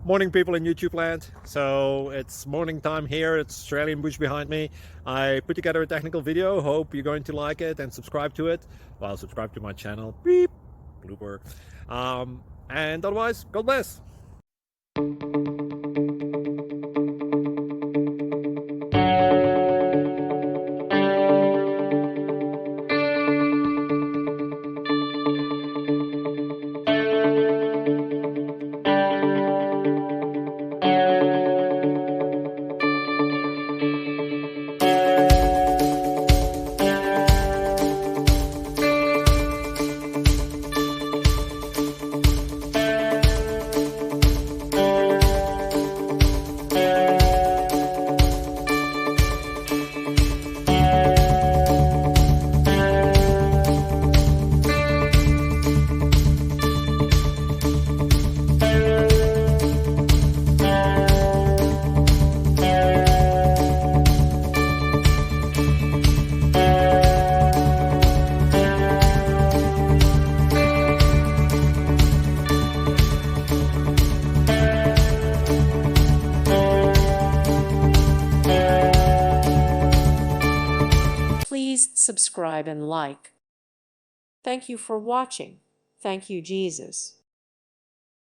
Morning, people in YouTube land. So it's morning time here. It's Australian bush behind me. I put together a technical video. Hope you're going to like it and subscribe to it. Well, subscribe to my channel. Beep. Blooper. And otherwise, God bless. Please subscribe and like. Thank you for watching. Thank you, Jesus.